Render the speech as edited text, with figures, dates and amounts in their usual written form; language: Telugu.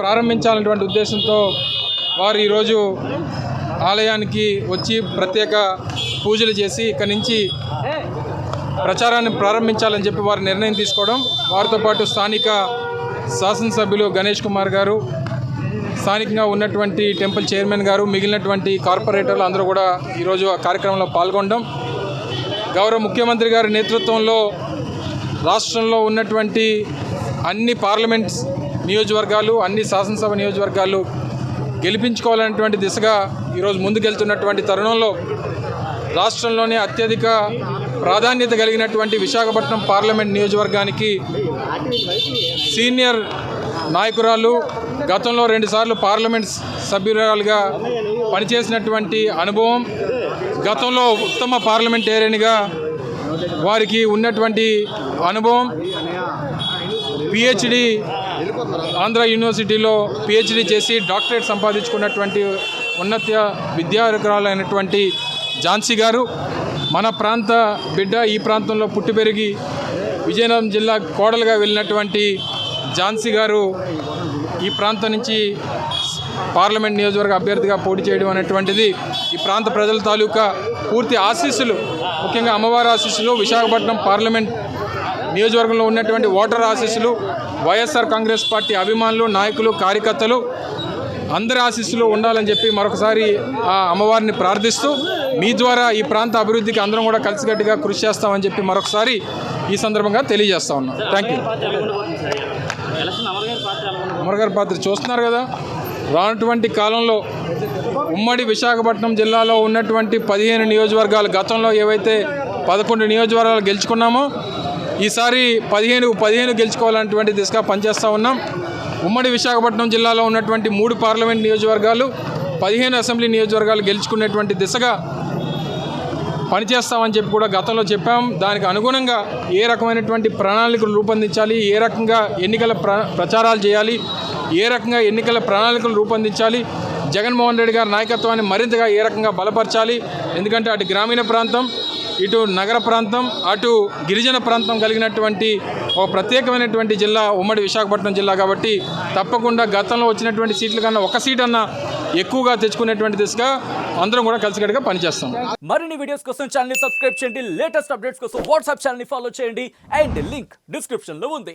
ప్రారంభించాలనేటువంటి ఉద్దేశంతో వారు ఈరోజు ఆలయానికి వచ్చి ప్రత్యేక పూజలు చేసి ఇక్కడి నుంచి ప్రచారాన్ని ప్రారంభించాలని చెప్పి వారు నిర్ణయం తీసుకోవడం, వారితో పాటు స్థానిక శాసనసభ్యులు గణేష్ కుమార్ గారు, స్థానికంగా ఉన్నటువంటి టెంపుల్ చైర్మన్ గారు, మిగిలినటువంటి కార్పొరేటర్లు అందరూ కూడా ఈరోజు ఆ కార్యక్రమంలో పాల్గొనడం, గౌరవ ముఖ్యమంత్రి గారి నేతృత్వంలో రాష్ట్రంలో ఉన్నటువంటి అన్ని పార్లమెంట్స్ నియోజకవర్గాలు, అన్ని శాసనసభ నియోజకవర్గాలు గెలిపించుకోవాలనేటువంటి దిశగా ఈరోజు ముందుకెళ్తున్నటువంటి తరుణంలో రాష్ట్రంలోనే అత్యధిక ప్రాధాన్యత కలిగినటువంటి విశాఖపట్నం పార్లమెంట్ నియోజకవర్గానికి సీనియర్ నాయకురాలు, గతంలో 2 సార్లు పార్లమెంట్ సభ్యురాలుగా పనిచేసినటువంటి అనుభవం, గతంలో ఉత్తమ పార్లమెంటేరియన్గా వారికి ఉన్నటువంటి అనుభవం, పిహెచ్డి ఆంధ్ర యూనివర్సిటీలో పిహెచ్డి చేసి డాక్టరేట్ సంపాదించుకున్నటువంటి ఉన్నత విద్యార్థురాలైనటువంటి ఝాన్సీ గారు, మన ప్రాంత బిడ్డ, ఈ ప్రాంతంలో పుట్టి పెరిగి విజయనగరం జిల్లా కోడలుగా వెళ్ళినటువంటి ఝాన్సీ గారు ఈ ప్రాంతం నుంచి పార్లమెంట్ నియోజకవర్గ అభ్యర్థిగా పోటీ చేయడం అనేటువంటిది ఈ ప్రాంత ప్రజల తాలూకా పూర్తి ఆశీస్సులు, ముఖ్యంగా అమ్మవారి ఆశీస్సులు, విశాఖపట్నం పార్లమెంట్ నియోజకవర్గంలో ఉన్నటువంటి ఓటర్ ఆశీస్సులు, వైఎస్ఆర్ కాంగ్రెస్ పార్టీ అభిమానులు, నాయకులు, కార్యకర్తలు అందరి ఆశీస్సులు ఉండాలని చెప్పి మరొకసారి ఆ అమ్మవారిని ప్రార్థిస్తూ మీ ద్వారా ఈ ప్రాంత అభివృద్ధికి అందరం కూడా కలిసికట్టుగా కృషి చేస్తామని చెప్పి మరొకసారి ఈ సందర్భంగా తెలియజేస్తా ఉన్నాం. Thank you. అమర్ పాత్ర చూస్తున్నారు కదా, రానటువంటి కాలంలో ఉమ్మడి విశాఖపట్నం జిల్లాలో ఉన్నటువంటి 15 నియోజకవర్గాలు, గతంలో ఏవైతే 11 నియోజకవర్గాలు గెలుచుకున్నామో ఈసారి 15 గెలుచుకోవాలన్నటువంటి దిశగా పనిచేస్తూ ఉన్నాం. ఉమ్మడి విశాఖపట్నం జిల్లాలో ఉన్నటువంటి 3 పార్లమెంట్ నియోజకవర్గాలు, 15 అసెంబ్లీ నియోజకవర్గాలు గెలుచుకునేటువంటి దిశగా పనిచేస్తామని చెప్పి కూడా గతంలో చెప్పాం. దానికి అనుగుణంగా ఏ రకమైనటువంటి ప్రణాళికలు రూపొందించాలి, ఏ రకంగా ఎన్నికల ప్రచారాలు చేయాలి, ఏ రకంగా ఎన్నికల ప్రణాళికలు రూపొందించాలి, జగన్మోహన్ రెడ్డి గారి నాయకత్వాన్ని మరింతగా ఏ రకంగా బలపరచాలి. ఎందుకంటే అటు గ్రామీణ ప్రాంతం, ఇటు నగర ప్రాంతం, అటు గిరిజన ప్రాంతం కలిగినటువంటి ఒక ప్రత్యేకమైనటువంటి జిల్లా ఉమ్మడి విశాఖపట్నం జిల్లా కాబట్టి తప్పకుండా గతంలో వచ్చినటువంటి సీట్ల కన్నా ఒక సీట్ అన్నా ఎక్కువగా తెచ్చుకునేటువంటి దిశగా అందరం కూడా కలిసికట్టుగా పనిచేస్తాం. మరిన్ని వీడియోస్ కోసం ఛానల్ ని సబ్స్క్రైబ్ చేయండి, లేటెస్ట్ అప్డేట్స్ కోసం వాట్సాప్ ఛానల్ ని ఫాలో చేయండి అండ్ లింక్ డిస్క్రిప్షన్ లో ఉంది.